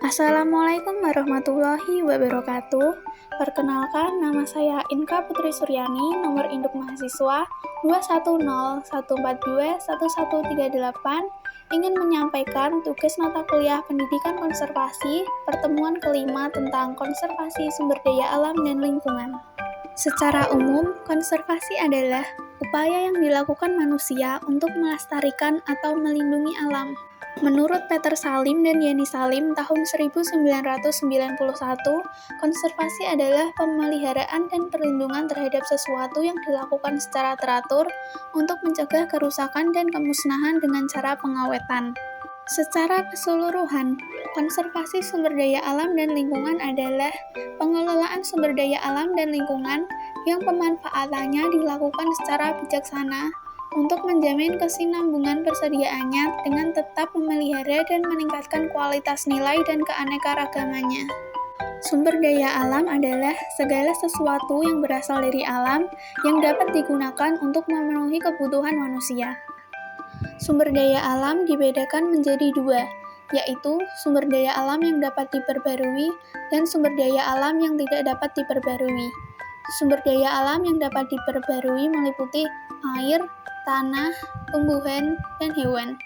Assalamualaikum warahmatullahi wabarakatuh. Perkenalkan, nama saya Inka Putri Suryani, nomor induk mahasiswa 21014211138, ingin menyampaikan tugas mata kuliah Pendidikan Konservasi, pertemuan kelima tentang konservasi sumber daya alam dan lingkungan. Secara umum, konservasi adalah upaya yang dilakukan manusia untuk melestarikan atau melindungi alam. Menurut Peter Salim dan Yeni Salim tahun 1991, konservasi adalah pemeliharaan dan perlindungan terhadap sesuatu yang dilakukan secara teratur untuk mencegah kerusakan dan kemusnahan dengan cara pengawetan. Secara keseluruhan, konservasi sumber daya alam dan lingkungan adalah pengelolaan sumber daya alam dan lingkungan yang pemanfaatannya dilakukan secara bijaksana untuk menjamin kesinambungan persediaannya dengan tetap memelihara dan meningkatkan kualitas nilai dan keanekaragamannya. Sumber daya alam adalah segala sesuatu yang berasal dari alam yang dapat digunakan untuk memenuhi kebutuhan manusia. Sumber daya alam dibedakan menjadi dua, yaitu sumber daya alam yang dapat diperbarui dan sumber daya alam yang tidak dapat diperbarui. Sumber daya alam yang dapat diperbarui meliputi air, tanah, tumbuhan, dan hewan.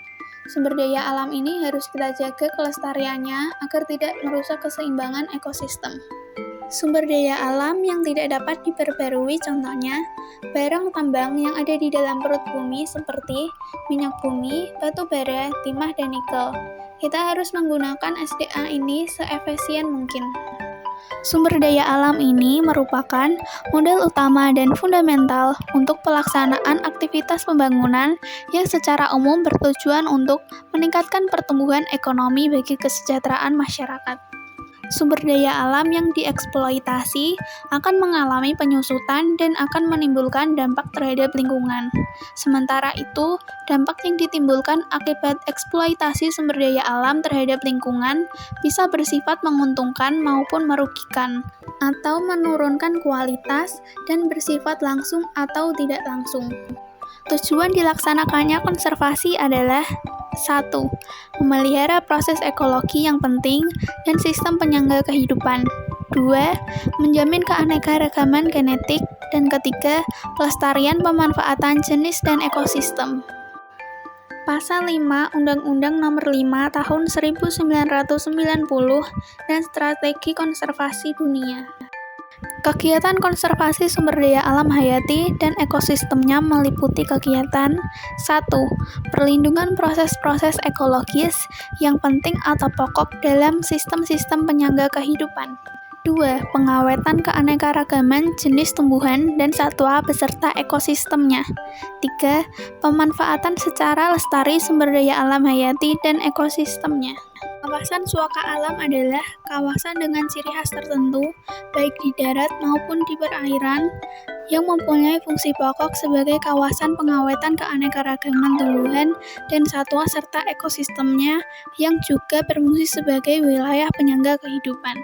Sumber daya alam ini harus kita jaga kelestariannya agar tidak merusak keseimbangan ekosistem. Sumber daya alam yang tidak dapat diperbarui contohnya barang tambang yang ada di dalam perut bumi seperti minyak bumi, batu bara, timah, dan nikel. Kita harus menggunakan SDA ini seefisien mungkin. Sumber daya alam ini merupakan modal utama dan fundamental untuk pelaksanaan aktivitas pembangunan yang secara umum bertujuan untuk meningkatkan pertumbuhan ekonomi bagi kesejahteraan masyarakat. Sumber daya alam yang dieksploitasi akan mengalami penyusutan dan akan menimbulkan dampak terhadap lingkungan. Sementara itu, dampak yang ditimbulkan akibat eksploitasi sumber daya alam terhadap lingkungan bisa bersifat menguntungkan maupun merugikan, atau menurunkan kualitas dan bersifat langsung atau tidak langsung. Tujuan dilaksanakannya konservasi adalah 1. Memelihara proses ekologi yang penting dan sistem penyangga kehidupan. 2. Menjamin keanekaragaman genetik. Dan ketiga, pelestarian pemanfaatan jenis dan ekosistem. Pasal 5 Undang-Undang Nomor 5 Tahun 1990 dan Strategi Konservasi Dunia. Kegiatan konservasi sumber daya alam hayati dan ekosistemnya meliputi kegiatan 1. Perlindungan proses-proses ekologis yang penting atau pokok dalam sistem-sistem penyangga kehidupan. 2. Pengawetan keanekaragaman jenis tumbuhan dan satwa beserta ekosistemnya. 3. Pemanfaatan secara lestari sumber daya alam hayati dan ekosistemnya. Kawasan suaka alam adalah kawasan dengan ciri khas tertentu, baik di darat maupun di perairan, yang mempunyai fungsi pokok sebagai kawasan pengawetan keanekaragaman tumbuhan dan satwa serta ekosistemnya yang juga berfungsi sebagai wilayah penyangga kehidupan.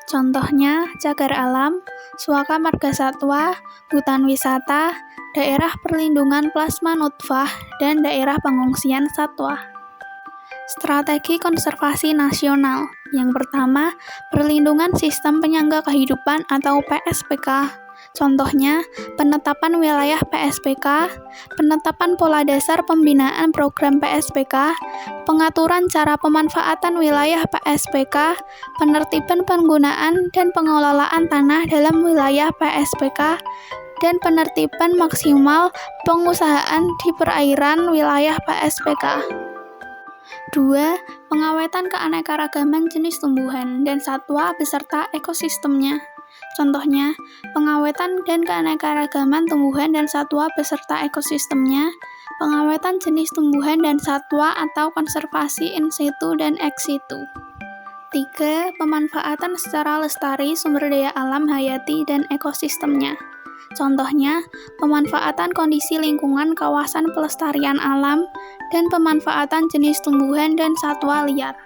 Contohnya, cagar alam, suaka margasatwa, hutan wisata, daerah perlindungan plasma nutfah, dan daerah pengungsian satwa. Strategi Konservasi Nasional. Yang pertama, perlindungan sistem penyangga kehidupan atau PSPK. Contohnya, penetapan wilayah PSPK, penetapan pola dasar pembinaan program PSPK, pengaturan cara pemanfaatan wilayah PSPK, penertiban penggunaan dan pengelolaan tanah dalam wilayah PSPK, dan penertiban maksimal pengusahaan di perairan wilayah PSPK. 2. Pengawetan keanekaragaman jenis tumbuhan dan satwa beserta ekosistemnya. Contohnya, pengawetan dan keanekaragaman tumbuhan dan satwa beserta ekosistemnya, pengawetan jenis tumbuhan dan satwa atau konservasi in situ dan ex situ. 3. Pemanfaatan secara lestari sumber daya alam hayati dan ekosistemnya. Contohnya, pemanfaatan kondisi lingkungan kawasan pelestarian alam dan pemanfaatan jenis tumbuhan dan satwa liar.